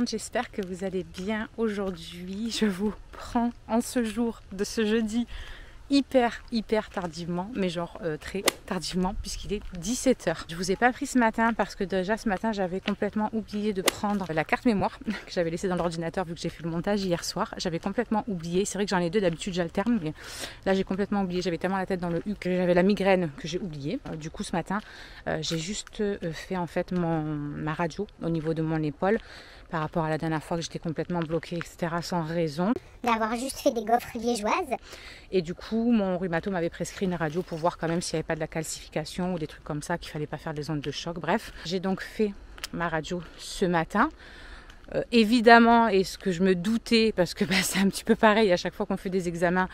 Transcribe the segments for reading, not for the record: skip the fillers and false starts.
monde, j'espère que vous allez bien aujourd'hui. Je vous prends en ce jour de ce jeudi hyper tardivement, mais genre très tardivement puisqu'il est 17h. Je vous ai pas pris ce matin parce que déjà ce matin j'avais complètement oublié de prendre la carte mémoire que j'avais laissée dans l'ordinateur vu que j'ai fait le montage hier soir. J'avais complètement oublié, c'est vrai que j'en ai deux, d'habitude j'alterne, mais là j'ai complètement oublié, j'avais tellement la tête dans le U que j'avais la migraine que j'ai oublié. Du coup ce matin j'ai juste fait en fait ma radio au niveau de mon épaule par rapport à la dernière fois que j'étais complètement bloquée, etc. sans raison. D'avoir juste fait des gaufres liégeoises. Et du coup, mon rhumato m'avait prescrit une radio pour voir quand même s'il n'y avait pas de la calcification ou des trucs comme ça, qu'il ne fallait pas faire des ondes de choc. Bref, j'ai donc fait ma radio ce matin. Évidemment, et ce que je me doutais, parce que c'est un petit peu pareil à chaque fois qu'on fait des examens,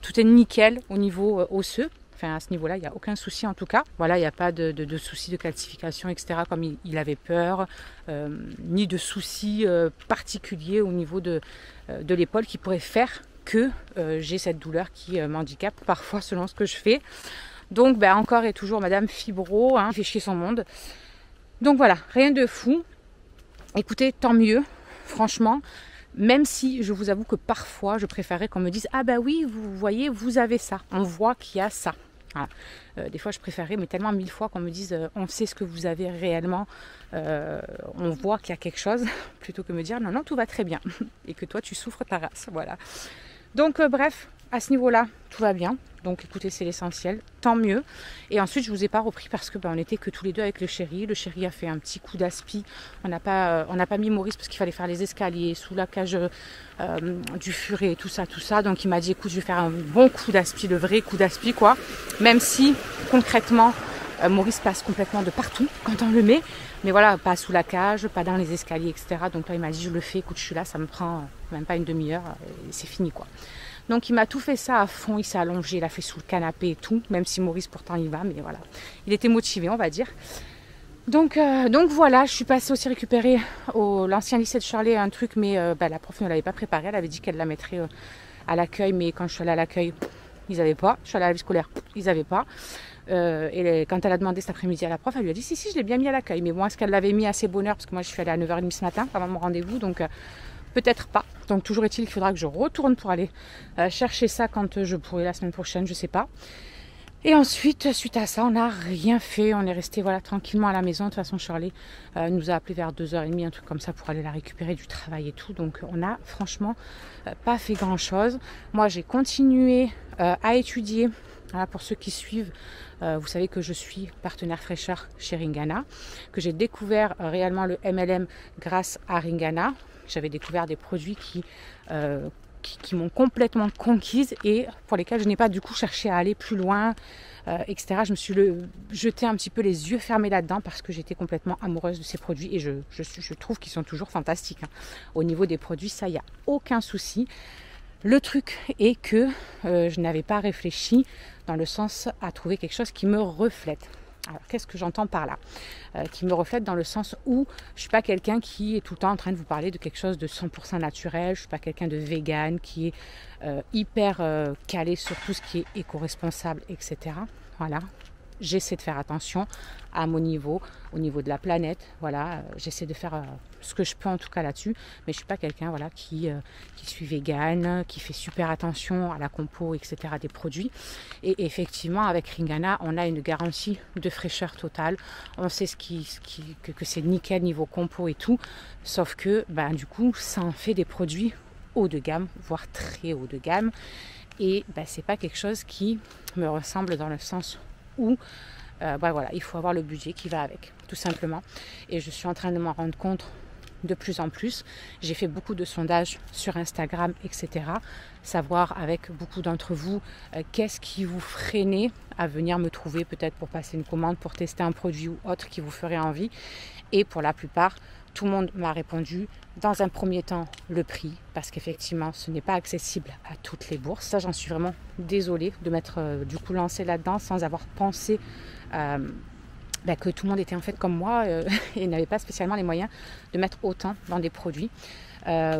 tout est nickel au niveau osseux. Enfin, à ce niveau-là, il n'y a aucun souci en tout cas. Voilà, il n'y a pas de souci de calcification, etc. comme il avait peur, ni de soucis particuliers au niveau de l'épaule qui pourrait faire que j'ai cette douleur qui m'handicape parfois selon ce que je fais. Donc, encore et toujours Madame Fibro, fait chier son monde. Donc voilà, rien de fou. Écoutez, tant mieux, franchement. Même si je vous avoue que parfois je préférais qu'on me dise « Ah bah oui, vous voyez, vous avez ça. On voit qu'il y a ça. » Voilà. Des fois je préférais, mais tellement mille fois qu'on me dise on sait ce que vous avez réellement, on voit qu'il y a quelque chose, plutôt que me dire non tout va très bien et que toi tu souffres ta race. Voilà. Donc bref, à ce niveau-là, tout va bien. Donc écoutez, c'est l'essentiel, tant mieux. Et ensuite, je ne vous ai pas repris parce que on n'était que tous les deux avec le chéri. Le chéri a fait un petit coup d'aspi. On n'a pas mis Maurice parce qu'il fallait faire les escaliers sous la cage du furet, tout ça. Donc il m'a dit écoute, je vais faire un bon coup d'aspi, le vrai coup d'aspi quoi. Même si concrètement, Maurice passe complètement de partout quand on le met. Mais voilà, pas sous la cage, pas dans les escaliers, etc. Donc là, il m'a dit je le fais, écoute, je suis là, ça me prend même pas une demi-heure et c'est fini quoi. Donc il m'a tout fait ça à fond, il s'est allongé, il a fait sous le canapé et tout, même si Maurice pourtant il va, mais voilà. Il était motivé, on va dire. Donc voilà, je suis passée aussi récupérer l'ancien lycée de Charlet un truc, mais la prof ne l'avait pas préparé, elle avait dit qu'elle la mettrait à l'accueil, mais quand je suis allée à l'accueil, ils n'avaient pas. Je suis allée à la vie scolaire, ils n'avaient pas. Et quand elle a demandé cet après-midi à la prof, elle lui a dit si je l'ai bien mis à l'accueil, mais bon, est-ce qu'elle l'avait mis à ses bonnes heures, parce que moi je suis allée à 9h30 ce matin avant mon rendez-vous, donc peut-être pas. Donc toujours est-il qu'il faudra que je retourne pour aller chercher ça quand je pourrai la semaine prochaine, je sais pas. Et ensuite, suite à ça, on n'a rien fait. On est resté tranquillement à la maison. De toute façon, Shirley nous a appelé vers 2h30, un truc comme ça, pour aller la récupérer du travail et tout. Donc on n'a franchement pas fait grand-chose. Moi, j'ai continué à étudier. Voilà, pour ceux qui suivent, vous savez que je suis partenaire fraîcheur chez Ringana, que j'ai découvert réellement le MLM grâce à Ringana. J'avais découvert des produits qui m'ont complètement conquise et pour lesquels je n'ai pas du coup cherché à aller plus loin, etc. Je me suis jeté un petit peu les yeux fermés là-dedans parce que j'étais complètement amoureuse de ces produits et je trouve qu'ils sont toujours fantastiques. Au niveau des produits, ça, il n'y a aucun souci. Le truc est que je n'avais pas réfléchi dans le sens à trouver quelque chose qui me reflète. Alors, qu'est-ce que j'entends par là ? Qui me reflète dans le sens où je ne suis pas quelqu'un qui est tout le temps en train de vous parler de quelque chose de 100% naturel. Je ne suis pas quelqu'un de vegan qui est hyper calé sur tout ce qui est éco-responsable, etc. Voilà. J'essaie de faire attention à mon niveau, au niveau de la planète. Voilà, j'essaie de faire ce que je peux en tout cas là-dessus. Mais je ne suis pas quelqu'un qui suis vegan, qui fait super attention à la compo, etc. des produits. Et effectivement, avec Ringana, on a une garantie de fraîcheur totale. On sait que c'est nickel niveau compo et tout. Sauf que du coup, ça en fait des produits haut de gamme, voire très haut de gamme. Et c'est pas quelque chose qui me ressemble dans le sens où voilà, il faut avoir le budget qui va avec, tout simplement. Et je suis en train de m'en rendre compte de plus en plus. J'ai fait beaucoup de sondages sur Instagram, etc. Savoir avec beaucoup d'entre vous qu'est-ce qui vous freinait à venir me trouver peut-être pour passer une commande, pour tester un produit ou autre qui vous ferait envie. Et pour la plupart, tout le monde m'a répondu, dans un premier temps, le prix, parce qu'effectivement, ce n'est pas accessible à toutes les bourses. Ça, j'en suis vraiment désolée de m'être du coup lancée là-dedans sans avoir pensé que tout le monde était en fait comme moi et n'avait pas spécialement les moyens de mettre autant dans des produits.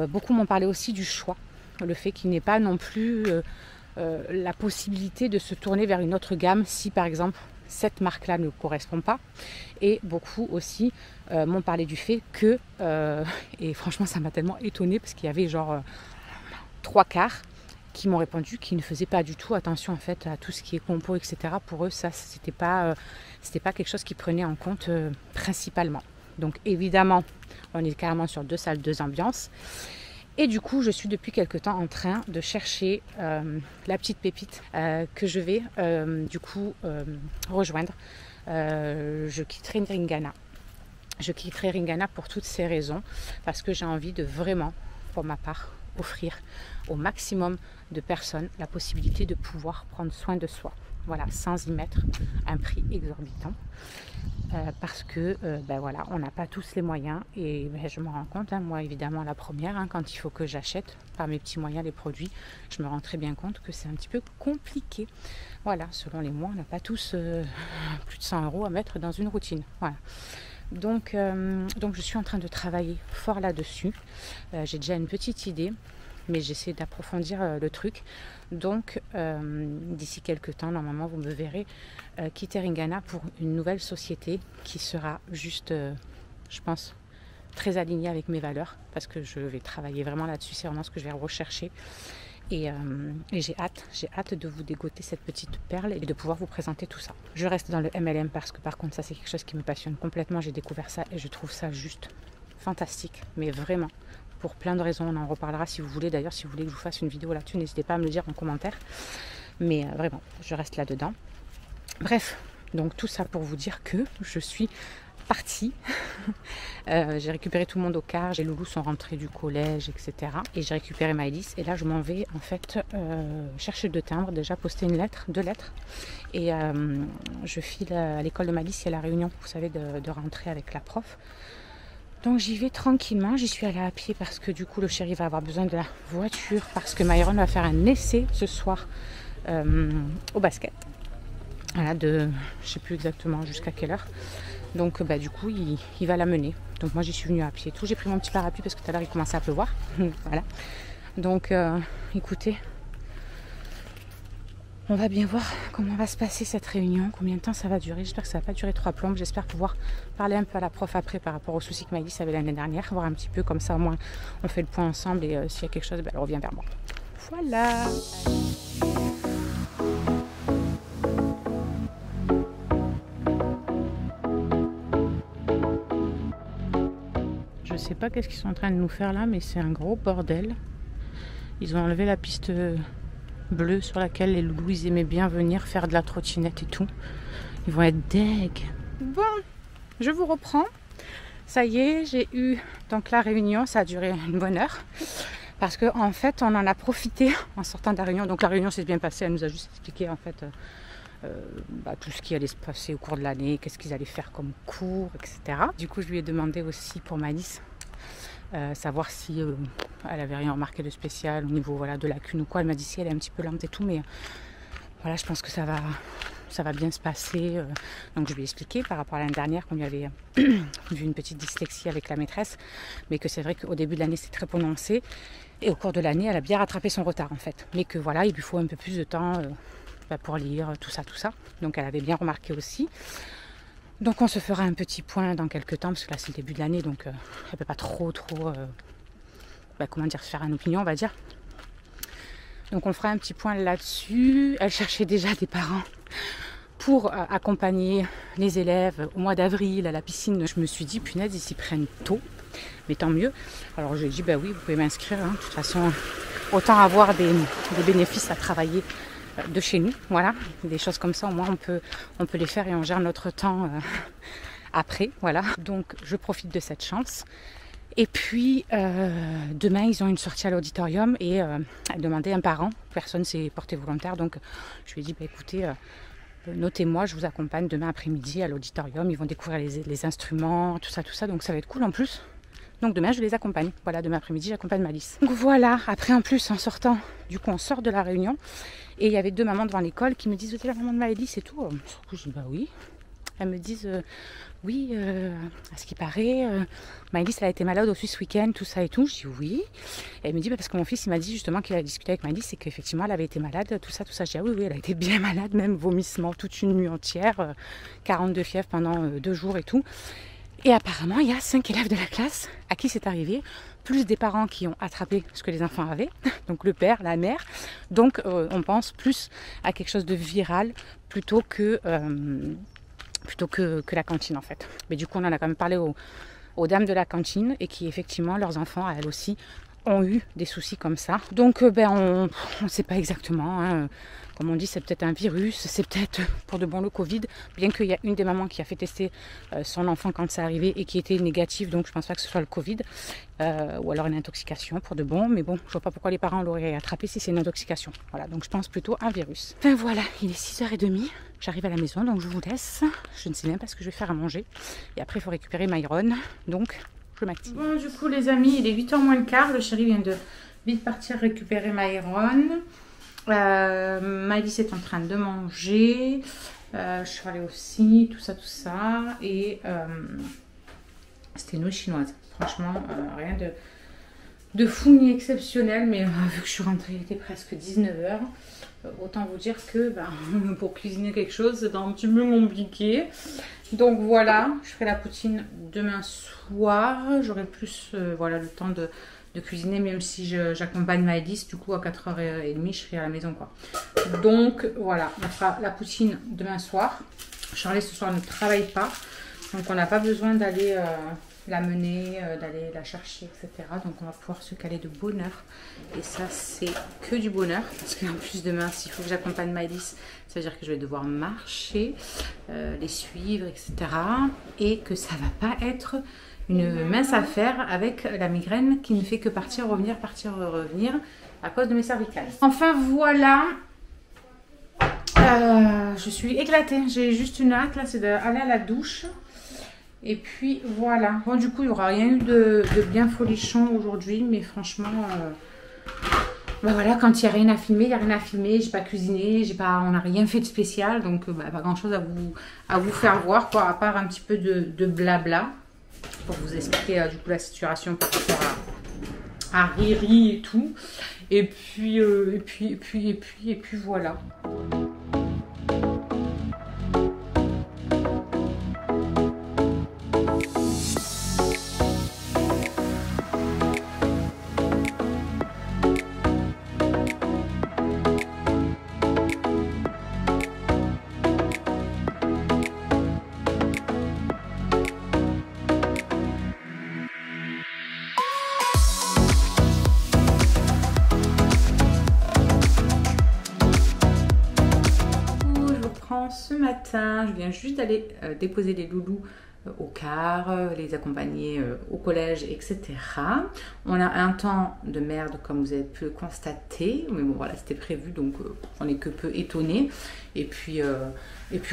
Beaucoup m'ont parlé aussi du choix, le fait qu'il n'y ait pas non plus la possibilité de se tourner vers une autre gamme si par exemple cette marque-là ne correspond pas. Et beaucoup aussi m'ont parlé du fait que, et franchement ça m'a tellement étonnée parce qu'il y avait genre 3/4 qui m'ont répondu qu'ils ne faisaient pas du tout attention en fait à tout ce qui est compo, etc. Pour eux, ça c'était pas quelque chose qu'ils prenaient en compte principalement. Donc évidemment, on est carrément sur 2 salles, 2 ambiances. Et du coup, je suis depuis quelque temps en train de chercher la petite pépite que je vais du coup rejoindre. Je quitterai Ringana. Je quitterai Ringana pour toutes ces raisons, parce que j'ai envie de vraiment, pour ma part, offrir au maximum de personnes la possibilité de pouvoir prendre soin de soi. Voilà, sans y mettre un prix exorbitant. Parce que ben voilà, on n'a pas tous les moyens et ben, je me rends compte, hein, moi évidemment la première, hein, quand il faut que j'achète par mes petits moyens les produits, je me rends très bien compte que c'est un petit peu compliqué. Voilà, selon les mois, on n'a pas tous plus de 100 € à mettre dans une routine. Voilà. Donc je suis en train de travailler fort là-dessus. J'ai déjà une petite idée, mais j'essaie d'approfondir le truc. Donc d'ici quelques temps, normalement, vous me verrez quitter Ringana pour une nouvelle société qui sera juste, je pense, très alignée avec mes valeurs, parce que je vais travailler vraiment là-dessus, c'est vraiment ce que je vais rechercher. Et j'ai hâte de vous dégoter cette petite perle et de pouvoir vous présenter tout ça. Je reste dans le MLM parce que par contre ça c'est quelque chose qui me passionne complètement. J'ai découvert ça et je trouve ça juste fantastique, mais vraiment. Pour plein de raisons, on en reparlera si vous voulez. D'ailleurs, si vous voulez que je vous fasse une vidéo là-dessus, n'hésitez pas à me le dire en commentaire. Mais vraiment, je reste là-dedans. Bref, donc tout ça pour vous dire que je suis partie. J'ai récupéré tout le monde au car. Les loulous sont rentrés du collège, etc. Et j'ai récupéré Maëlys. Et là, je m'en vais en fait chercher 2 timbres. Déjà poster 2 lettres. Et je file à l'école de Maëlys. Il y a la réunion, vous savez, de rentrée avec la prof. Donc j'y vais tranquillement, j'y suis allée à pied parce que du coup le chéri va avoir besoin de la voiture parce que Myron va faire un essai ce soir au basket. Voilà, je sais plus exactement jusqu'à quelle heure. Donc bah, du coup il va la mener. Donc moi j'y suis venue à pied et tout. J'ai pris mon petit parapluie parce que tout à l'heure il commençait à pleuvoir. Voilà. Donc écoutez, on va bien voir comment va se passer cette réunion, combien de temps ça va durer. J'espère que ça ne va pas durer 3 plombes. J'espère pouvoir parler un peu à la prof après par rapport aux soucis que Maëlys avait l'année dernière. Voir un petit peu comme ça, au moins on fait le point ensemble et s'il y a quelque chose, ben, elle revient vers moi. Voilà. Je sais pas qu'est-ce qu'ils sont en train de nous faire là, mais c'est un gros bordel. Ils ont enlevé la piste bleue sur laquelle les loulous ils aimaient bien venir faire de la trottinette et tout. Ils vont être deg. Bon, je vous reprends. Ça y est, j'ai eu donc la réunion, ça a duré une bonne heure. Parce qu'en en fait, on en a profité en sortant de la réunion. Donc la réunion s'est bien passée, elle nous a juste expliqué en fait tout ce qui allait se passer au cours de l'année, qu'est-ce qu'ils allaient faire comme cours, etc. Du coup, je lui ai demandé aussi pour Maëlys, savoir si elle avait rien remarqué de spécial au niveau voilà, de lacune ou quoi. Elle m'a dit si elle est un petit peu lente et tout, mais voilà, je pense que ça va bien se passer. Donc je lui ai expliqué par rapport à l'année dernière qu'on lui avait vu une petite dyslexie avec la maîtresse, mais que c'est vrai qu'au début de l'année c'est très prononcé et au cours de l'année elle a bien rattrapé son retard en fait, mais que voilà, il lui faut un peu plus de temps pour lire tout ça. Donc elle avait bien remarqué aussi. Donc on se fera un petit point dans quelques temps, parce que là c'est le début de l'année, donc elle ne peut pas trop se faire une opinion, on va dire. Donc on fera un petit point là-dessus. Elle cherchait déjà des parents pour accompagner les élèves au mois d'avril à la piscine. Je me suis dit, punaise, ils s'y prennent tôt, mais tant mieux. Alors je lui ai dit, bah oui, vous pouvez m'inscrire, hein. De toute façon, autant avoir des bénéfices à travailler de chez nous, voilà, des choses comme ça, au moins on peut les faire et on gère notre temps après, voilà. Donc je profite de cette chance. Et puis demain ils ont une sortie à l'auditorium et elle demandait un parent, personne s'est porté volontaire, donc je lui ai dit bah, écoutez, notez-moi, je vous accompagne demain après-midi à l'auditorium, ils vont découvrir les instruments, tout ça, donc ça va être cool en plus. Donc demain je les accompagne, voilà, demain après-midi j'accompagne Maëlys. Donc voilà, après en plus en sortant, du coup on sort de la réunion et il y avait 2 mamans devant l'école qui me disent vous êtes la maman de Maëlys et tout. Du coup je dis bah oui. elles me disent oui, à ce qui paraît, Maëlys elle a été malade aussi ce week-end, tout ça et tout. Je dis oui. Et elle me dit parce que mon fils il m'a dit justement qu'il a discuté avec Maëlys et qu'effectivement elle avait été malade, tout ça, tout ça. Je dis ah oui, oui, elle a été bien malade, même vomissement toute une nuit entière, 42 fièvres pendant 2 jours et tout. Et apparemment il y a 5 élèves de la classe à qui c'est arrivé, plus des parents qui ont attrapé ce que les enfants avaient, donc le père, la mère. Donc on pense plus à quelque chose de viral plutôt que la cantine en fait. Mais du coup on en a quand même parlé aux dames de la cantine et qui effectivement leurs enfants à elles aussi ont eu des soucis comme ça. Donc on ne sait pas exactement, hein. Comme on dit, c'est peut-être un virus, c'est peut-être pour de bon le Covid, bien qu'il y a une des mamans qui a fait tester son enfant quand c'est arrivé et qui était négative, donc je pense pas que ce soit le Covid, ou alors une intoxication pour de bon, mais bon, je vois pas pourquoi les parents l'auraient attrapé si c'est une intoxication. Voilà, donc je pense plutôt un virus. Enfin voilà, il est 6h30, j'arrive à la maison, donc je vous laisse. Je ne sais même pas ce que je vais faire à manger. Et après, il faut récupérer Myron, donc je m'active. Bon, du coup, les amis, il est 8h moins le quart, le chéri vient de vite partir récupérer Myron. Maëlys est en train de manger, Charlie aussi, tout ça, et c'était nouilles chinoises. Franchement, rien de fou ni exceptionnel, mais vu que je suis rentrée, il était presque 19h. Autant vous dire que pour cuisiner quelque chose, c'est un petit peu compliqué. Donc voilà, je ferai la poutine demain soir. J'aurai plus voilà, le temps de cuisiner, même si j'accompagne Maëlys, du coup à 4h30 je serai à la maison quoi. Donc voilà, on fera la poutine demain soir. Charlie ce soir ne travaille pas, donc on n'a pas besoin d'aller la mener, d'aller la chercher, etc. Donc on va pouvoir se caler de bonne heure. Et ça c'est que du bonheur, parce qu'en plus demain s'il faut que j'accompagne Maëlys, ça veut dire que je vais devoir marcher, les suivre, etc. Et que ça va pas être une mince affaire avec la migraine qui ne fait que partir, revenir à cause de mes cervicales. Enfin voilà, je suis éclatée, j'ai juste une hâte là, c'est d'aller à la douche. Et puis voilà, bon du coup il n'y aura rien eu de bien folichon aujourd'hui, mais franchement, voilà, quand il n'y a rien à filmer, il n'y a rien à filmer, j'ai pas cuisiné, on n'a rien fait de spécial, donc pas grand chose à vous faire voir, quoi, à part un petit peu de blabla. Pour vous expliquer du coup la situation par rapport à Riri et tout. Et puis voilà. Ce matin, je viens juste d'aller déposer les loulous au car, les accompagner au collège, etc. On a un temps de merde comme vous avez pu le constater, mais bon voilà, c'était prévu, donc on est que peu étonnés. Et puis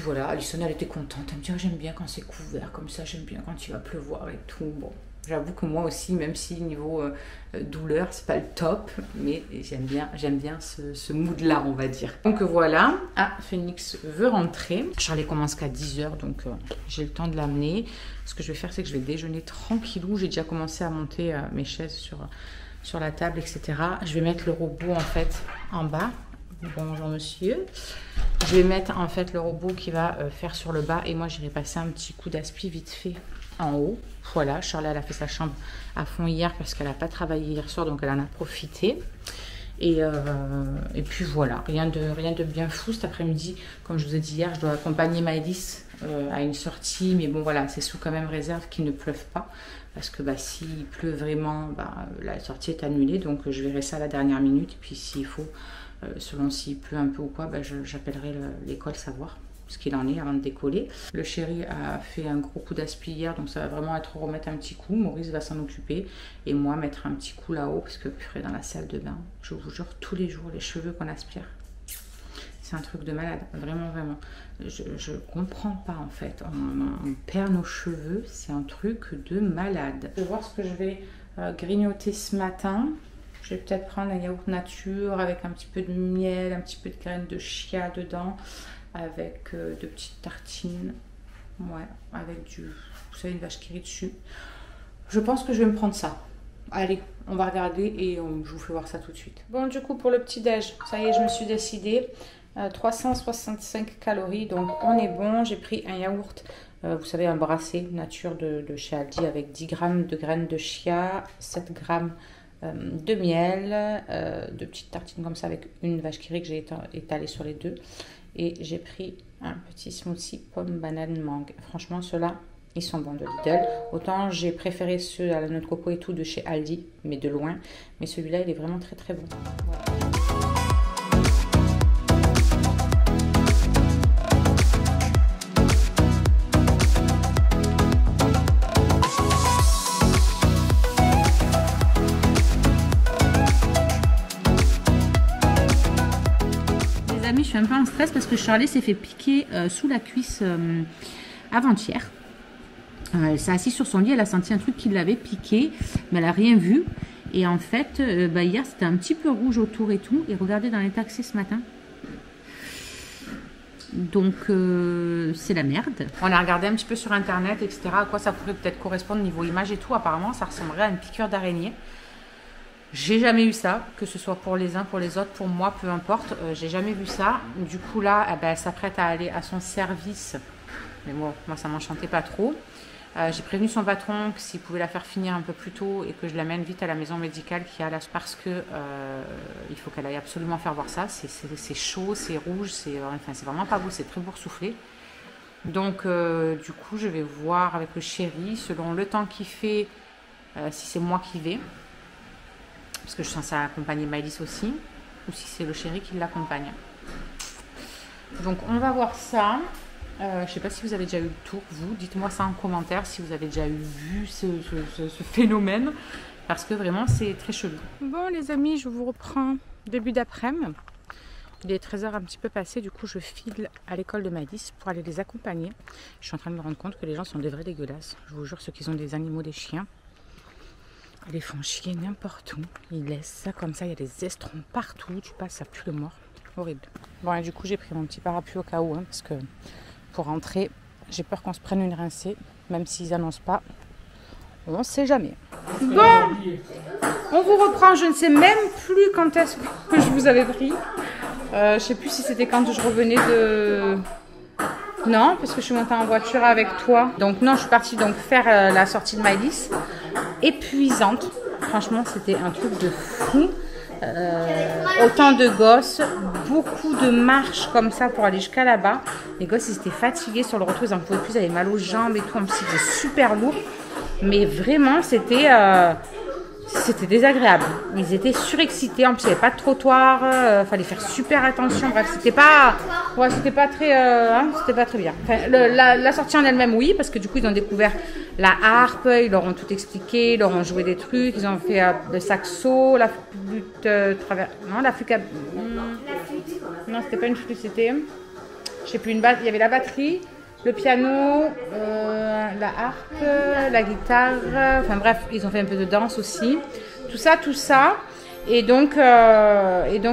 voilà, Alison elle était contente, elle me dit oh, j'aime bien quand c'est couvert comme ça, j'aime bien quand il va pleuvoir et tout. Bon, j'avoue que moi aussi, même si niveau douleur, c'est pas le top, mais j'aime bien ce mood-là, on va dire. Donc voilà, Phoenix veut rentrer. Charlie commence qu'à 10h, donc j'ai le temps de l'amener. Ce que je vais faire, c'est que je vais déjeuner tranquillou. J'ai déjà commencé à monter mes chaises sur la table, etc. Je vais mettre le robot, en fait, en bas. Bonjour monsieur. Je vais mettre, en fait, le robot qui va faire sur le bas. Et moi, j'irai passer un petit coup d'aspi vite fait en haut. Voilà, Charlie elle a fait sa chambre à fond hier parce qu'elle n'a pas travaillé hier soir, donc elle en a profité. Et puis voilà, rien de bien fou cet après-midi. Comme je vous ai dit hier, je dois accompagner Maëlys à une sortie, mais bon voilà, c'est sous quand même réserve qu'il ne pleuve pas, parce que s'il pleut vraiment, la sortie est annulée, donc je verrai ça à la dernière minute. Et puis s'il faut, selon s'il pleut un peu ou quoi, j'appellerai l'école savoir ce qu'il en est avant de décoller. Le chéri a fait un gros coup d'aspi hier, donc ça va vraiment être remettre un petit coup. Maurice va s'en occuper et moi mettre un petit coup là-haut, parce que purée, dans la salle de bain, je vous jure, tous les jours les cheveux qu'on aspire, c'est un truc de malade, vraiment je comprends pas en fait, on perd nos cheveux, c'est un truc de malade. Je vais voir ce que je vais grignoter ce matin. Je vais peut-être prendre un yaourt nature avec un petit peu de miel, un petit peu de graines de chia dedans, avec de petites tartines Ouais, avec du, vous savez, une vache qui rit dessus. Je pense que je vais me prendre ça. Allez, on va regarder et je vous fais voir ça tout de suite. Bon, du coup, pour le petit-déj, ça y est, je me suis décidée. 365 calories, donc on est bon. J'ai pris un yaourt, vous savez, un brassé nature de chez Aldi avec 10 grammes de graines de chia, 7 grammes de miel, de petites tartines comme ça avec une vache qui rit que j'ai étalée sur les deux. Et j'ai pris un petit smoothie pomme, banane, mangue. Franchement, ceux-là, ils sont bons de Lidl. Autant j'ai préféré ceux à la noix de coco et tout de chez Aldi, mais de loin. Mais celui-là, il est vraiment très très bon. Voilà. Je suis un peu en stress parce que Charlie s'est fait piquer sous la cuisse avant-hier. Elle s'est assise sur son lit, elle a senti un truc qui l'avait piqué, mais elle n'a rien vu. Et en fait, hier, c'était un petit peu rouge autour et tout. Et regardez dans les taxis ce matin. Donc, c'est la merde. On a regardé un petit peu sur Internet, etc. À quoi ça pourrait peut-être correspondre niveau image et tout. Apparemment, ça ressemblerait à une piqûre d'araignée. J'ai jamais eu ça, que ce soit pour les uns, pour les autres, pour moi, peu importe. J'ai jamais vu ça. Du coup, là, elle s'apprête à aller à son service. Mais bon, moi, ça m'enchantait pas trop. J'ai prévenu son patron que s'il pouvait la faire finir un peu plus tôt et que je l'amène vite à la maison médicale qui a là, parce que il faut qu'elle aille absolument faire voir ça. C'est chaud, c'est rouge, c'est vraiment pas beau, c'est très boursouflé. Donc, du coup, je vais voir avec le chéri, selon le temps qu'il fait, si c'est moi qui vais. Parce que je suis censée accompagner Maëlys aussi, ou si c'est le chéri qui l'accompagne. Donc on va voir ça. Je ne sais pas si vous avez déjà eu le tour, vous. Dites-moi ça en commentaire si vous avez déjà vu ce phénomène. Parce que vraiment c'est très chelou. Bon les amis, je vous reprends début d'après-midi. Il est 13h un petit peu passé, du coup je file à l'école de Maëlys pour aller les accompagner. Je suis en train de me rendre compte que les gens sont des vrais dégueulasses. Je vous jure, ceux qui ont des animaux, des chiens. Ils les font chier n'importe où. Ils laissent ça comme ça. Il y a des estrons partout. Tu passes, ça pue le mort. Horrible. Bon, et du coup, j'ai pris mon petit parapluie au cas où. Parce que pour rentrer, j'ai peur qu'on se prenne une rincée. Même s'ils annoncent pas. On ne sait jamais. Bon, on vous reprend. Je ne sais même plus quand est-ce que je vous avais pris. Je ne sais plus si c'était quand je revenais de... Non, parce que je suis montée en voiture avec toi. Donc non, je suis partie donc faire la sortie de Maëlys. Épuisante. Franchement, c'était un truc de fou. Autant de gosses, beaucoup de marches comme ça pour aller jusqu'à là-bas. Les gosses, ils étaient fatigués sur le retour. Ils en pouvaient plus, ils avaient mal aux jambes et tout. En plus, c'était super lourd. Mais vraiment, c'était désagréable. Ils étaient surexcités. En plus, il n'y avait pas de trottoir. Fallait faire super attention. Bref, c'était pas très, c'était pas très bien. Enfin, la sortie en elle-même, oui, parce que du coup, ils ont découvert la harpe. Ils leur ont tout expliqué. Ils leur ont joué des trucs. Ils ont fait le saxo, la flûte non, la flûte. Non, c'était pas une flûte, c'était, je sais plus, une basse. Il y avait la batterie, le piano, la harpe, la guitare, enfin bref, ils ont fait un peu de danse aussi. Tout ça. Et donc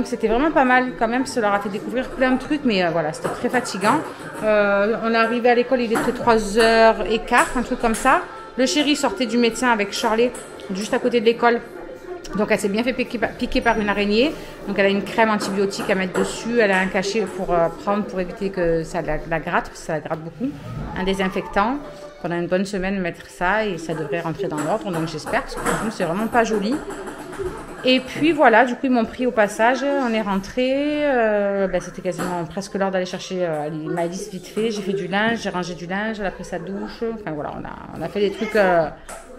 c'était vraiment pas mal quand même, ça leur a fait découvrir plein de trucs, mais voilà, c'était très fatigant. On est arrivé à l'école, il était 3h15, un truc comme ça. Le chéri sortait du médecin avec Charlie, juste à côté de l'école. Donc elle s'est bien fait piquer par une araignée. Donc elle a une crème antibiotique à mettre dessus. Elle a un cachet pour prendre pour éviter que ça la gratte, parce que ça la gratte beaucoup. Un désinfectant. Pendant une bonne semaine, mettre ça et ça devrait rentrer dans l'ordre. Donc j'espère, parce que franchement c'est vraiment pas joli. Et puis voilà, du coup ils m'ont pris au passage. On est rentré. C'était quasiment presque l'heure d'aller chercher Maëlys vite fait. J'ai fait du linge, j'ai rangé du linge, elle a pris sa douche. Enfin voilà, on a fait des trucs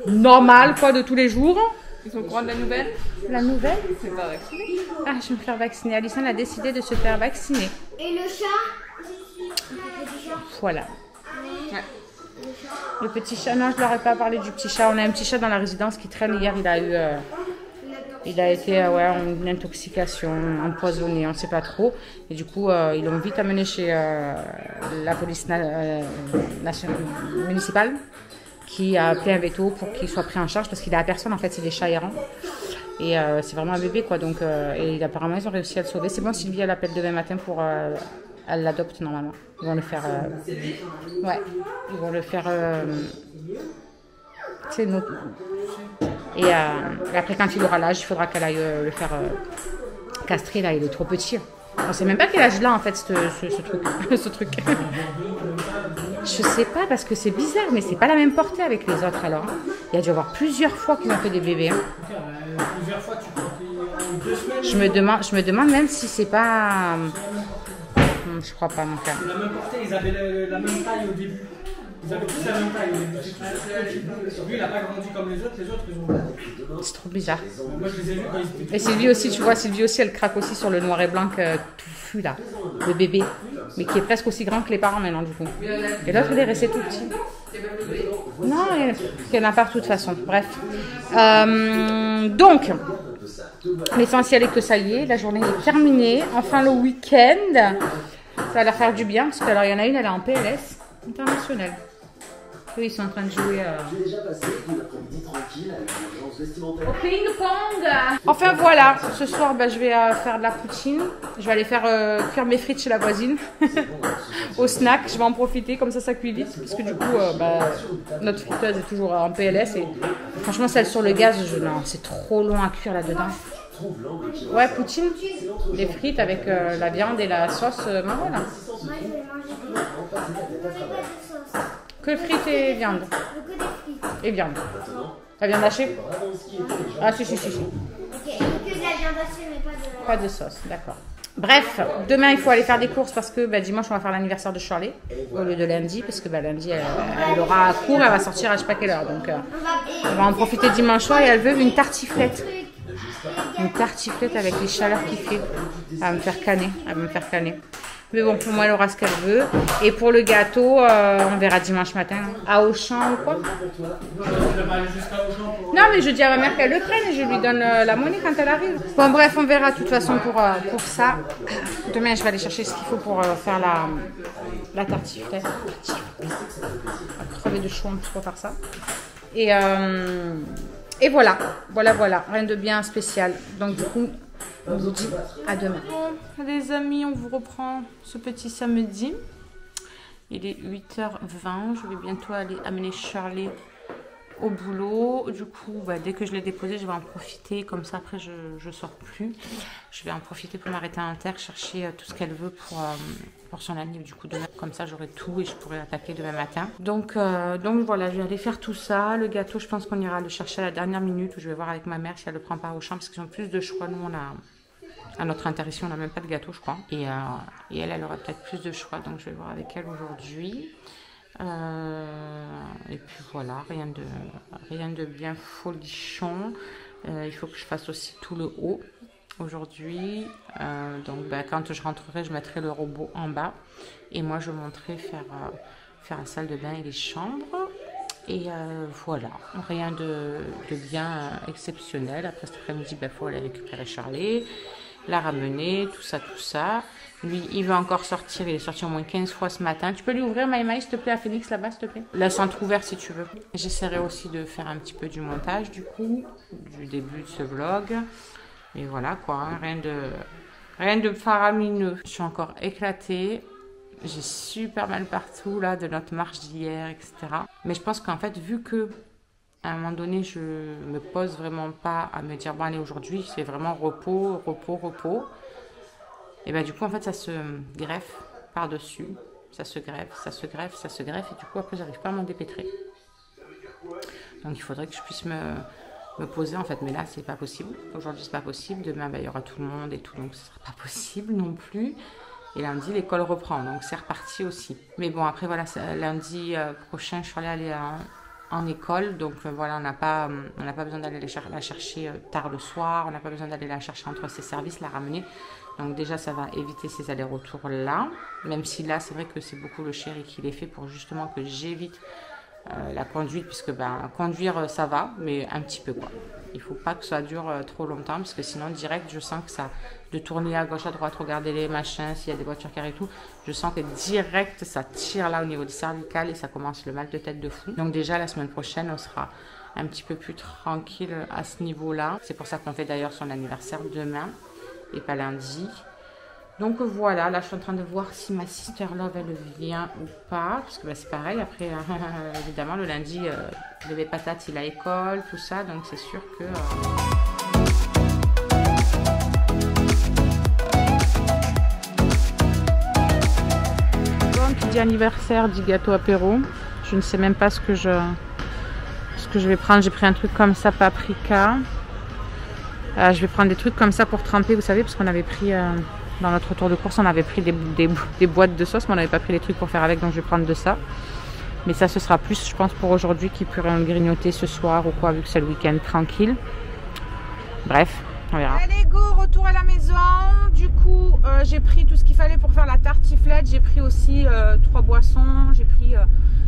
normaux quoi, de tous les jours. Ils sont au courant de la nouvelle? La nouvelle? Tu n'es pas vaccinée? Ah, je vais me faire vacciner. Alison a décidé de se faire vacciner. Et le chat? Voilà. Ouais. Le petit chat, non, je ne leur ai pas parlé du petit chat. On a un petit chat dans la résidence qui traîne. Hier, il a été en une intoxication, empoisonné, on ne sait pas trop. Et du coup, ils l'ont vite amené chez la police municipale, qui a appelé un veto pour qu'il soit pris en charge parce qu'il est à personne, en fait, c'est des chats errants. Et c'est vraiment un bébé, quoi. Donc, et apparemment, ils ont réussi à le sauver. C'est bon, Sylvie, elle appelle demain matin pour elle l'adopte normalement. Ils vont le faire. Ouais, ils vont le faire. C'est notre. Et après, quand il aura l'âge, il faudra qu'elle aille le faire castrer. Là, il est trop petit. On sait même pas quel âge là en fait, ce truc. Je sais pas parce que c'est bizarre, mais c'est pas la même portée avec les autres alors. Il y a dû y avoir plusieurs fois qu'ils ont fait des bébés. Hein. Plusieurs fois, tu comptes 2 semaines. Je me demande même si c'est pas. Je crois pas mon frère. La même portée, ils avaient la même taille au début. Ils avaient tous la même taille au début. Lui, il n'a pas grandi comme les autres ils ont grandi. C'est trop bizarre. Moi, je les ai vus quand ils étaient. Et Sylvie aussi, tu vois, Sylvie aussi, elle craque aussi sur le noir et blanc touffu là, le bébé, mais qui est presque aussi grand que les parents maintenant du coup. Et l'autre, il est resté tout petit. Non, il y en a partout de toute façon. Bref. Donc, l'essentiel est que ça y est, la journée est terminée. Enfin, le week-end, ça va leur faire du bien parce qu'il y en a une, elle est en PLS international. Eux, ils sont en train de jouer au ping-pong. Enfin voilà, ce soir je vais faire de la poutine. Je vais aller faire cuire mes frites chez la voisine au snack. Je vais en profiter, comme ça cuit vite. Parce que du coup, notre friteuse est toujours en PLS. Et franchement, celle sur le gaz, non, c'est trop long à cuire là-dedans. Ouais, poutine, des frites avec la viande et la sauce marron là. Moi, je vais manger Que frites et viande. que des frites. Et viande. La viande hachée? Ah si. Ok, que de la viande hachée, mais Pas de sauce, d'accord. Bref, demain il faut aller faire des courses parce que dimanche on va faire l'anniversaire de Charlie au lieu de lundi parce que lundi elle aura cours, elle va sortir à je sais pas quelle heure. Donc on va en profiter dimanche soir et elle veut une tartiflette. Une tartiflette avec les chaleurs qu'il fait. Elle va me faire canner. Mais bon, pour moi, elle aura ce qu'elle veut. Et pour le gâteau, on verra dimanche matin. À Auchan ou quoi? Non, mais je dis à ma mère qu'elle le prenne et je lui donne la monnaie quand elle arrive. Bon, bref, on verra de toute façon pour ça. Demain, je vais aller chercher ce qu'il faut pour faire la tartiflette. On va crever de chaud un petit peu par ça. Et voilà. Rien de bien spécial. Donc, du coup, on vous dit à demain. Bon, les amis, on vous reprend ce petit samedi. Il est 8h20. Je vais bientôt aller amener Charlie au boulot. Du coup, dès que je l'ai déposé, je vais en profiter. Comme ça, après, je ne sors plus. Je vais en profiter pour m'arrêter à Inter, chercher tout ce qu'elle veut pour son anniversaire. Du coup, demain, comme ça, j'aurai tout et je pourrai attaquer demain matin. Donc voilà, je vais aller faire tout ça. Le gâteau, je pense qu'on ira le chercher à la dernière minute. Où je vais voir avec ma mère si elle le prend pas au champ parce qu'ils ont plus de choix. Nous, on a... À notre Inter ici, on n'a même pas de gâteau, je crois. Et elle aura peut-être plus de choix. Donc, je vais voir avec elle aujourd'hui. Et puis voilà, rien de bien folichon. Il faut que je fasse aussi tout le haut aujourd'hui. Donc quand je rentrerai, je mettrai le robot en bas. Et moi, je monterai faire la salle de bain et les chambres. Et voilà, rien de bien exceptionnel. Après cet après-midi, il faut aller récupérer Charlie, la ramener, tout ça. Lui, il va encore sortir. Il est sorti au moins 15 fois ce matin. Tu peux lui ouvrir, Maïmaï, s'il te plaît, à Félix, là-bas, s'il te plaît. Laisse entrouvert si tu veux. J'essaierai aussi de faire un petit peu du montage, du coup, du début de ce vlog. Et voilà, quoi, hein, rien de faramineux. Je suis encore éclatée. J'ai super mal partout, là, de notre marche d'hier, etc. Mais je pense qu'en fait, vu que à un moment donné, je me pose vraiment pas à me dire, bon, allez, aujourd'hui, c'est vraiment repos. Et du coup, en fait, ça se greffe par-dessus. Ça se greffe. Et du coup, après, j'arrive pas à m'en dépêtrer. Donc, il faudrait que je puisse me poser, en fait. Mais là, c'est pas possible. Aujourd'hui, c'est pas possible. Demain, il y aura tout le monde et tout. Donc, ce sera pas possible non plus. Et lundi, l'école reprend. Donc, c'est reparti aussi. Mais bon, après, voilà, lundi prochain, je suis allée aller en école. Donc, voilà, on n'a pas besoin d'aller la chercher tard le soir. On n'a pas besoin d'aller la chercher entre ses services, la ramener. Donc déjà, ça va éviter ces allers-retours là. Même si là, c'est vrai que c'est beaucoup le chéri qui les fait pour justement que j'évite la conduite. Puisque conduire, ça va, mais un petit peu quoi. Il ne faut pas que ça dure trop longtemps. Parce que sinon, direct, je sens que ça... De tourner à gauche, à droite, regarder les machins, s'il y a des voitures qui arrivent et tout. Je sens que direct, ça tire là au niveau du cervical et ça commence le mal de tête de fou. Donc déjà, la semaine prochaine, on sera un petit peu plus tranquille à ce niveau-là. C'est pour ça qu'on fait d'ailleurs son anniversaire demain et pas lundi. Donc voilà, là je suis en train de voir si ma sister love elle vient ou pas, parce que bah, c'est pareil, après évidemment le lundi, le bébé patate il a école, tout ça, donc c'est sûr que... Bon, qui dit anniversaire dit gâteau apéro, je ne sais même pas ce que je vais prendre, j'ai pris un truc comme ça, paprika. Je vais prendre des trucs comme ça pour tremper, vous savez, parce qu'on avait pris... dans notre tour de course, on avait pris des boîtes de sauce, mais on n'avait pas pris les trucs pour faire avec, donc je vais prendre de ça. Mais ça, ce sera plus, je pense, pour aujourd'hui, qui pourrait grignoter ce soir ou quoi, vu que c'est le week-end tranquille. Bref, on verra. Allez, go, retour à la maison. Du coup, j'ai pris tout ce qu'il fallait pour faire la tartiflette. J'ai pris aussi 3 boissons. J'ai pris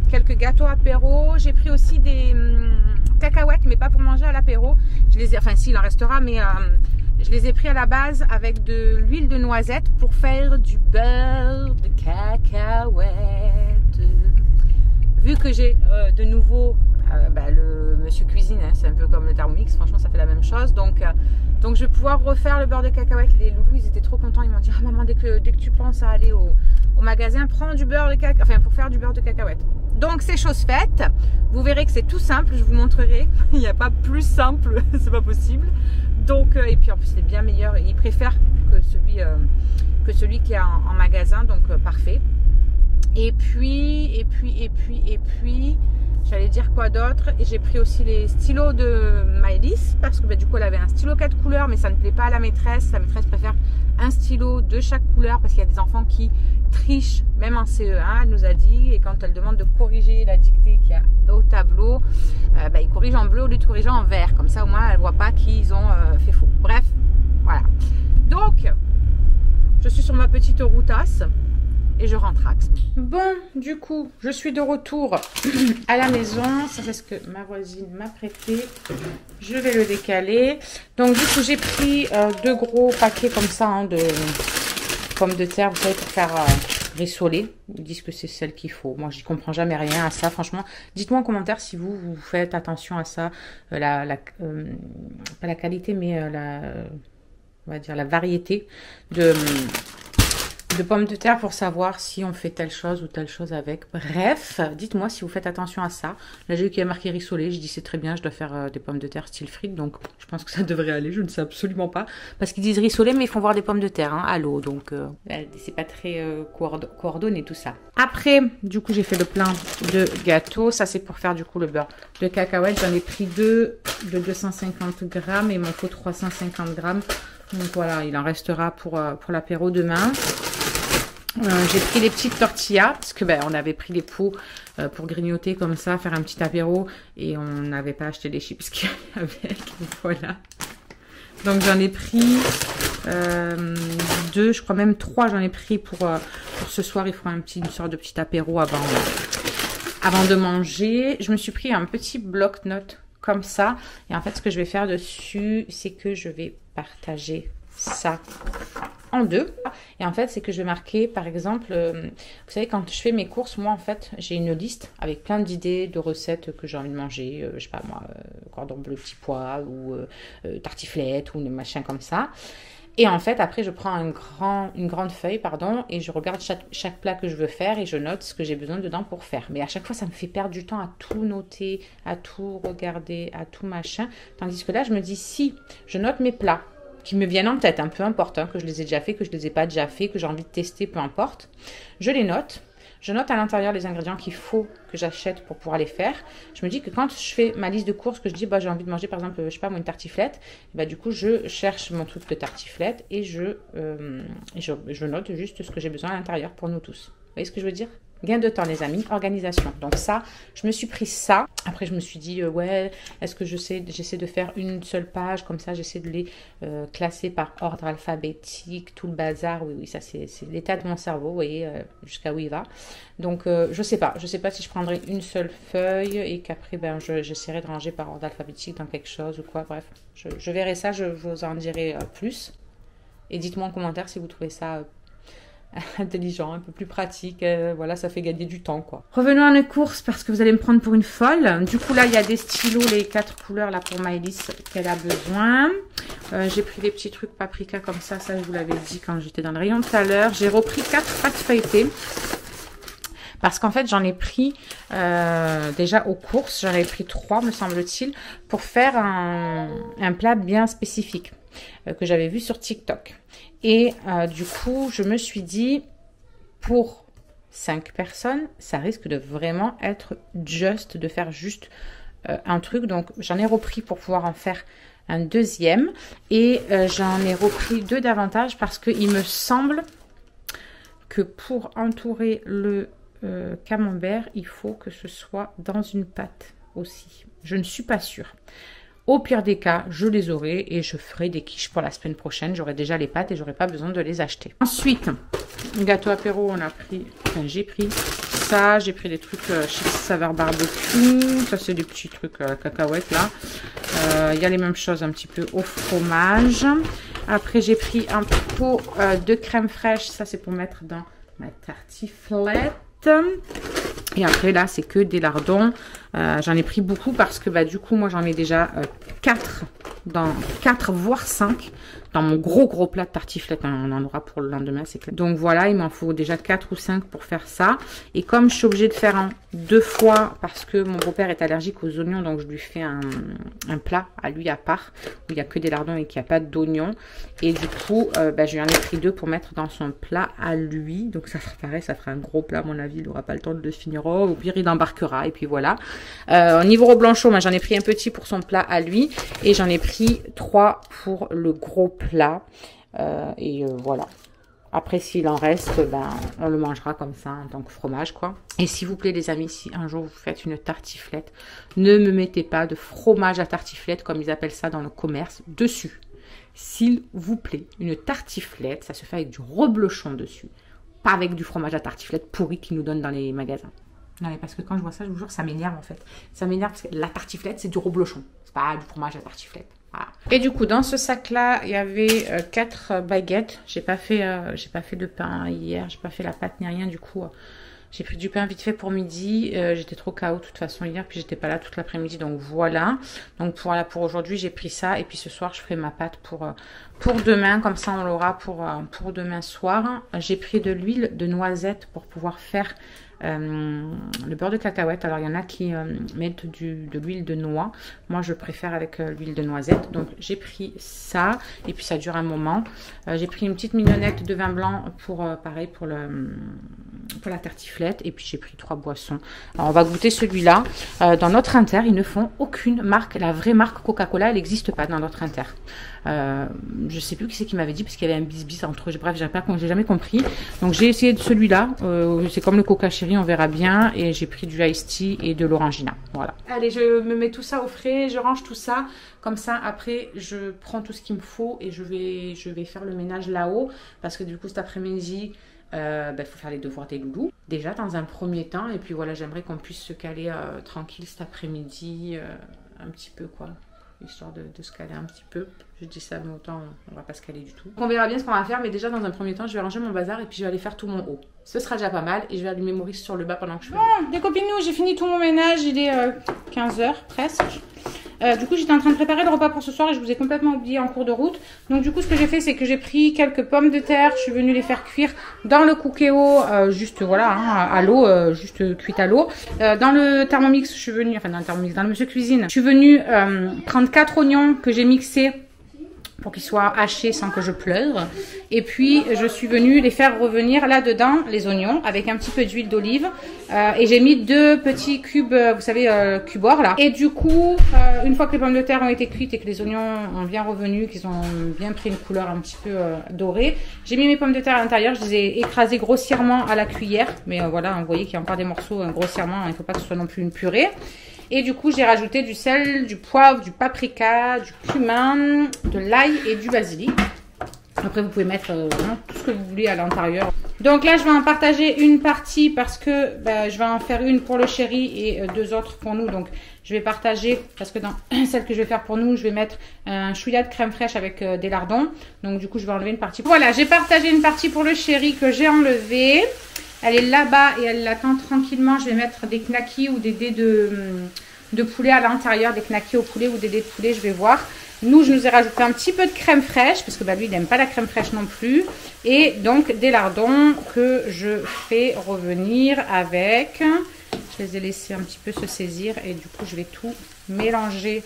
quelques gâteaux apéro. J'ai pris aussi des cacahuètes, mais pas pour manger à l'apéro. Je les ai, enfin, si, il en restera, mais... je les ai pris à la base avec de l'huile de noisette pour faire du beurre de cacahuète. Vu que j'ai de nouveau le monsieur cuisine, hein, c'est un peu comme le Thermomix, franchement ça fait la même chose. Donc je vais pouvoir refaire le beurre de cacahuète. Les loulous ils étaient trop contents, ils m'ont dit ah maman dès que tu penses à aller au magasin, prends du beurre de cacahuète, enfin pour faire du beurre de cacahuète. Donc c'est chose faite, vous verrez que c'est tout simple, je vous montrerai, il n'y a pas plus simple, c'est pas possible. Donc, et puis en plus c'est bien meilleur, il préfère que celui qui est en magasin, donc parfait. Et puis, j'allais dire quoi d'autre, et j'ai pris aussi les stylos de Maëlys, parce que du coup elle avait un stylo 4 couleurs, mais ça ne plaît pas à la maîtresse préfère un stylo de chaque couleur, parce qu'il y a des enfants qui trichent, même en CE1, elle nous a dit, et quand elle demande de corriger la dictée qu'il y a au tableau, ils corrigent en bleu au lieu de corriger en vert, comme ça au moins elle ne voit pas qu'ils ont fait faux. Bref, voilà. Donc, je suis sur ma petite routasse et je rentre axe. Bon, du coup, je suis de retour à la maison. Ça c'est ce que ma voisine m'a prêté. Je vais le décaler. Donc du coup, j'ai pris 2 gros paquets comme ça hein, de pommes de terre, vous savez, pour faire rissoler. Ils disent que c'est celle qu'il faut. Moi, j'y comprends jamais rien à ça. Franchement, dites-moi en commentaire si vous faites attention à ça. Pas la qualité, mais on va dire la variété de pommes de terre pour savoir si on fait telle chose ou telle chose avec. Bref, dites-moi si vous faites attention à ça. Là, j'ai vu qu'il y a marqué rissolé. Je dis c'est très bien, je dois faire des pommes de terre style frites. Donc, je pense que ça devrait aller. Je ne sais absolument pas. Parce qu'ils disent rissolé, mais ils font voir des pommes de terre hein, à l'eau. Donc, c'est pas très coordonné tout ça. Après, du coup, j'ai fait le plein de gâteaux. Ça, c'est pour faire du coup le beurre de cacahuète. J'en ai pris 2 de 250 grammes et il m'en faut 350 grammes. Donc voilà, il en restera pour l'apéro demain. J'ai pris les petites tortillas parce que on avait pris les pots pour grignoter comme ça, faire un petit apéro et on n'avait pas acheté les chips qu'il y avait avec. Voilà. Donc j'en ai pris 2, je crois même 3 j'en ai pris pour ce soir. Ils feront une sorte de petit apéro avant de manger. Je me suis pris un petit bloc-notes comme ça et en fait ce que je vais faire dessus c'est que je vais partager ça en 2 et en fait c'est que je vais marquer par exemple vous savez quand je fais mes courses moi en fait j'ai une liste avec plein d'idées de recettes que j'ai envie de manger je sais pas moi cordon bleu petit pois ou tartiflette ou des machins comme ça et en fait après je prends une grande feuille et je regarde chaque plat que je veux faire et je note ce que j'ai besoin dedans pour faire, mais à chaque fois ça me fait perdre du temps à tout noter, à tout regarder, à tout machin, tandis que là je me dis si je note mes plats qui me viennent en tête, peu importe, hein, que je les ai déjà fait, que je les ai pas déjà fait, que j'ai envie de tester, peu importe. Je les note. Je note à l'intérieur les ingrédients qu'il faut que j'achète pour pouvoir les faire. Je me dis que quand je fais ma liste de courses, que je dis j'ai envie de manger par exemple, je sais pas moi, une tartiflette, du coup je cherche mon truc de tartiflette et je note juste ce que j'ai besoin à l'intérieur pour nous tous. Vous voyez ce que je veux dire? Gain de temps les amis, organisation. Donc ça, je me suis pris ça. Après je me suis dit ouais, est-ce que j'essaie de faire une seule page comme ça, j'essaie de les classer par ordre alphabétique, tout le bazar. Oui, ça c'est l'état de mon cerveau, vous voyez, jusqu'à où il va. Donc je sais pas si je prendrai une seule feuille et qu'après j'essaierai de ranger par ordre alphabétique dans quelque chose ou quoi. Bref, je verrai ça, je vous en dirai plus. Et dites-moi en commentaire si vous trouvez ça intelligent, un peu plus pratique. Voilà, ça fait gagner du temps, quoi. Revenons à nos courses parce que vous allez me prendre pour une folle. Du coup, là, il y a des stylos, les 4 couleurs là pour Maëlys qu'elle a besoin. J'ai pris des petits trucs paprika comme ça. Ça, je vous l'avais dit quand j'étais dans le rayon tout à l'heure. J'ai repris 4 pâtes feuilletées. Parce qu'en fait, j'en ai pris déjà aux courses. J'en ai pris 3, me semble-t-il, pour faire un plat bien spécifique que j'avais vu sur TikTok. Et du coup, je me suis dit, pour 5 personnes, ça risque de vraiment être juste, de faire juste un truc. Donc, j'en ai repris pour pouvoir en faire un deuxième. Et j'en ai repris 2 davantage parce qu'il me semble que pour entourer le camembert, il faut que ce soit dans une pâte aussi. Je ne suis pas sûre. Au pire des cas, je les aurai et je ferai des quiches pour la semaine prochaine. J'aurai déjà les pâtes et j'aurai pas besoin de les acheter. Ensuite, gâteau apéro, on a pris, enfin j'ai pris ça, j'ai pris des trucs chips saveur barbecue. Ça c'est des petits trucs cacahuètes là. Il y a les mêmes choses un petit peu au fromage. Après j'ai pris un pot de crème fraîche. Ça c'est pour mettre dans ma tartiflette. Et après là c'est que des lardons. J'en ai pris beaucoup parce que bah du coup moi j'en ai déjà 4 voire 5 dans mon gros plat de tartiflette. On en aura pour le lendemain, c'est clair. Donc voilà, il m'en faut déjà 4 ou 5 pour faire ça. Et comme je suis obligée de faire en 2 fois parce que mon beau-père est allergique aux oignons, donc je lui fais un plat à lui à part où il n'y a que des lardons et qu'il n'y a pas d'oignons. Et du coup bah, je lui en ai pris 2 pour mettre dans son plat à lui. Donc ça fera pareil, ça fera un gros plat à mon avis. Il n'aura pas le temps de le finir. Au pire il embarquera et puis voilà. Au niveau reblanchot, j'en ai pris un petit pour son plat à lui et j'en ai pris 3 pour le gros plat. Voilà. Après, s'il en reste, ben, on le mangera comme ça en tant que fromage, quoi. Et s'il vous plaît, les amis, si un jour vous faites une tartiflette, ne me mettez pas de fromage à tartiflette, comme ils appellent ça dans le commerce, dessus. S'il vous plaît, une tartiflette, ça se fait avec du reblochon dessus. Pas avec du fromage à tartiflette pourri qu'ils nous donnent dans les magasins. Non, mais parce que quand je vois ça, je vous jure, ça m'énerve en fait. Ça m'énerve parce que la tartiflette, c'est du reblochon. C'est pas du fromage à tartiflette. Voilà. Et du coup, dans ce sac-là, il y avait 4 baguettes. J'ai pas fait de pain hier. J'ai pas fait la pâte ni rien. Du coup, j'ai pris du pain vite fait pour midi. J'étais trop KO de toute façon hier. Puis j'étais pas là toute l'après-midi. Donc voilà. Donc voilà, pour aujourd'hui, j'ai pris ça. Et puis ce soir, je ferai ma pâte pour demain. Comme ça, on l'aura pour demain soir. J'ai pris de l'huile de noisette pour pouvoir faire le beurre de cacahuète. Alors il y en a qui mettent de l'huile de noix. Moi je préfère avec l'huile de noisette. Donc j'ai pris ça et puis ça dure un moment. J'ai pris une petite mignonnette de vin blanc pour pareil pour la tartiflette. Et puis j'ai pris 3 boissons. Alors on va goûter celui-là. Dans notre Inter, ils ne font aucune marque. La vraie marque Coca-Cola, elle n'existe pas dans notre Inter. Je sais plus qui c'est qui m'avait dit parce qu'il y avait un bis entre eux. Bref, j'ai jamais compris. Donc j'ai essayé de celui-là. C'est comme le Coca Chéri, on verra bien. Et j'ai pris du Ice Tea et de l'Orangina. Voilà. Allez, je me mets tout ça au frais. Je range tout ça. Comme ça, après, je prends tout ce qu'il me faut et je vais faire le ménage là-haut. Parce que du coup, cet après-midi, faut faire les devoirs des loulous. Déjà, dans un premier temps. Et puis voilà, j'aimerais qu'on puisse se caler tranquille cet après-midi. Un petit peu, quoi. Histoire de se caler un petit peu. Je dis ça, mais autant on va pas se caler du tout. On verra bien ce qu'on va faire, mais déjà dans un premier temps, je vais ranger mon bazar et puis je vais aller faire tout mon haut. Ce sera déjà pas mal et je vais allumer Maurice sur le bas pendant que je fais. Bon, les copines, nous, j'ai fini tout mon ménage, il est 15h presque. Du coup, j'étais en train de préparer le repas pour ce soir et je vous ai complètement oublié en cours de route. Donc du coup, ce que j'ai fait, c'est que j'ai pris quelques pommes de terre. Je suis venue les faire cuire dans le Cookéo, juste voilà, hein, à l'eau, juste cuite à l'eau. Dans le Thermomix, je suis venue, enfin dans le Thermomix, dans le Monsieur Cuisine, je suis venue prendre 4 oignons que j'ai mixés pour qu'ils soient hachés sans que je pleure. Et puis, je suis venue les faire revenir là-dedans, les oignons, avec un petit peu d'huile d'olive. Et j'ai mis 2 petits cubes, vous savez, cubord là. Et du coup, une fois que les pommes de terre ont été cuites et que les oignons ont bien revenu, qu'ils ont bien pris une couleur un petit peu dorée, j'ai mis mes pommes de terre à l'intérieur. Je les ai écrasées grossièrement à la cuillère. Mais voilà, vous voyez qu'il y a encore des morceaux grossièrement. Il ne faut pas que ce soit non plus une purée. Et du coup, j'ai rajouté du sel, du poivre, du paprika, du cumin, de l'ail et du basilic. Après, vous pouvez mettre tout ce que vous voulez à l'intérieur. Donc là, je vais en partager une partie parce que je vais en faire une pour le chéri et 2 autres pour nous. Donc, je vais partager parce que dans celle que je vais faire pour nous, je vais mettre un chouïa de crème fraîche avec des lardons. Donc, du coup, je vais enlever une partie. Voilà, j'ai partagé une partie pour le chéri que j'ai enlevé. Elle est là-bas et elle l'attend tranquillement. Je vais mettre des knackis ou des dés de poulet à l'intérieur, des knackis au poulet ou des dés de poulet, je vais voir. Nous, je nous ai rajouté un petit peu de crème fraîche parce que lui, il n'aime pas la crème fraîche non plus. Et donc, des lardons que je fais revenir avec. Je les ai laissés un petit peu se saisir et du coup, je vais tout mélanger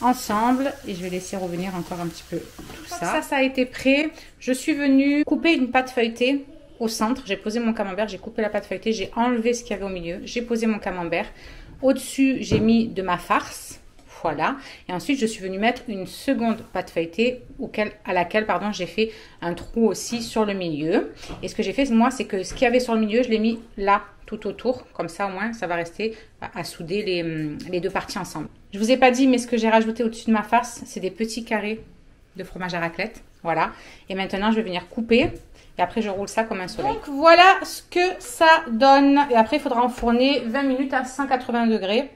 ensemble et je vais laisser revenir encore un petit peu tout ça. Ça a été prêt. Je suis venue couper une pâte feuilletée au centre. J'ai posé mon camembert, j'ai coupé la pâte feuilletée, j'ai enlevé ce qu'il y avait au milieu. J'ai posé mon camembert. Au-dessus, j'ai mis de ma farce. Voilà. Et ensuite, je suis venue mettre une seconde pâte feuilletée à laquelle j'ai fait un trou aussi sur le milieu. Et ce que j'ai fait, moi, c'est que ce qu'il y avait sur le milieu, je l'ai mis là, tout autour. Comme ça, au moins, ça va rester à souder les 2 parties ensemble. Je ne vous ai pas dit, mais ce que j'ai rajouté au-dessus de ma farce, c'est des petits carrés de fromage à raclette. Voilà. Et maintenant, je vais venir couper. Et après, je roule ça comme un soleil. Donc, voilà ce que ça donne. Et après, il faudra enfourner 20 minutes à 180 degrés.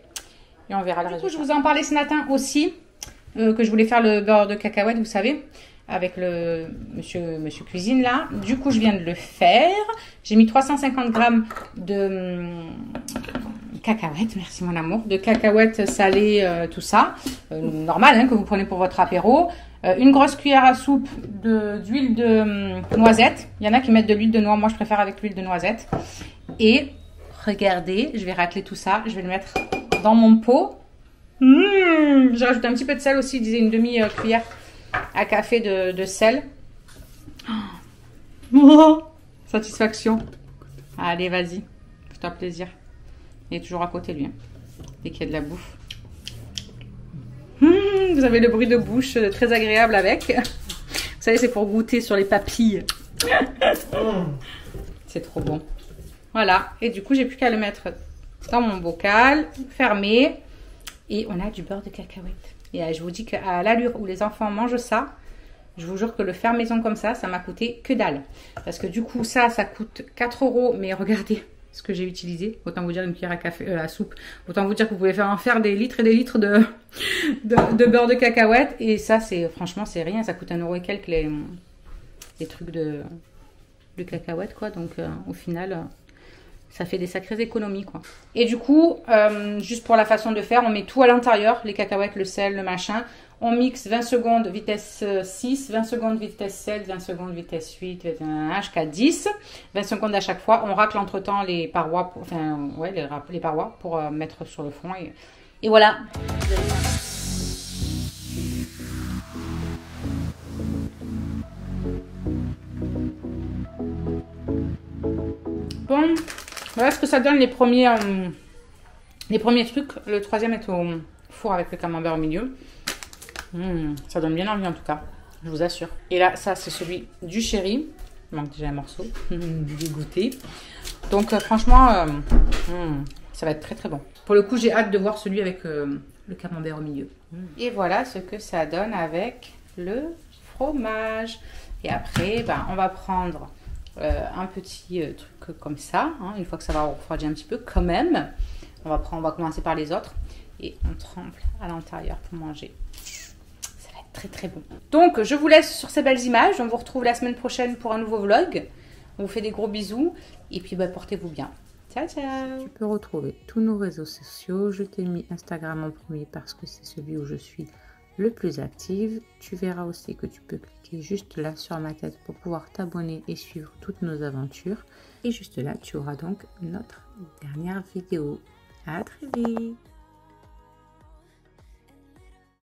Et on verra le résultat. Du coup, je vous en parlais ce matin aussi, que je voulais faire le beurre de cacahuète, vous savez, avec le monsieur cuisine là. Du coup, je viens de le faire. J'ai mis 350 grammes de cacahuètes, merci mon amour, de cacahuètes salées, tout ça, normal, hein, que vous prenez pour votre apéro. Une grosse cuillère à soupe d'huile de noisette. Il y en a qui mettent de l'huile de noix, moi je préfère avec l'huile de noisette. Et regardez, je vais racler tout ça, je vais le mettre dans mon pot. J'ai rajouté un petit peu de sel aussi, disais une demi-cuillère à café de sel. Oh, satisfaction. Allez, vas-y, fais-toi plaisir. Il est toujours à côté lui, hein, dès qu'il y a de la bouffe. Vous avez le bruit de bouche très agréable avec. Vous savez, c'est pour goûter sur les papilles. C'est trop bon. Voilà, et du coup, j'ai plus qu'à le mettre dans mon bocal, fermé. Et on a du beurre de cacahuète. Et je vous dis qu'à l'allure où les enfants mangent ça, je vous jure que le faire maison comme ça, ça m'a coûté que dalle. Parce que du coup, ça coûte 4 €. Mais regardez ce que j'ai utilisé. Autant vous dire une cuillère à café, à soupe. Autant vous dire que vous pouvez en faire des litres et des litres de beurre de cacahuète. Et ça, franchement, c'est rien. Ça coûte 1 € et quelques les trucs de cacahuètes, quoi. Donc, au final, ça fait des sacrées économies, quoi. Et du coup, juste pour la façon de faire, on met tout à l'intérieur. Les cacahuètes, le sel, le machin. On mixe 20 secondes vitesse 6, 20 secondes vitesse 7, 20 secondes vitesse 8, jusqu'à 10. 20 secondes à chaque fois. On racle entre-temps les parois, les parois pour mettre sur le fond. Et voilà. Bon, voilà ce que ça donne les premiers trucs. Le troisième est au four avec le camembert au milieu. Ça donne bien envie en tout cas, je vous assure. Et là, ça c'est celui du chéri. Il manque déjà un morceau du goûter. Donc franchement, ça va être très très bon. Pour le coup, j'ai hâte de voir celui avec le camembert au milieu. Et voilà ce que ça donne avec le fromage. Et après, on va prendre un petit truc comme ça. Hein, une fois que ça va refroidir un petit peu quand même. On va commencer par les autres. Et on trempe à l'intérieur pour manger. Très très bon. Donc je vous laisse sur ces belles images. On vous retrouve la semaine prochaine pour un nouveau vlog. On vous fait des gros bisous. Et puis portez-vous bien. Ciao ciao. Tu peux retrouver tous nos réseaux sociaux. Je t'ai mis Instagram en premier parce que c'est celui où je suis le plus active. Tu verras aussi que tu peux cliquer juste là sur ma tête pour pouvoir t'abonner et suivre toutes nos aventures. Et juste là, tu auras donc notre dernière vidéo. À très vite.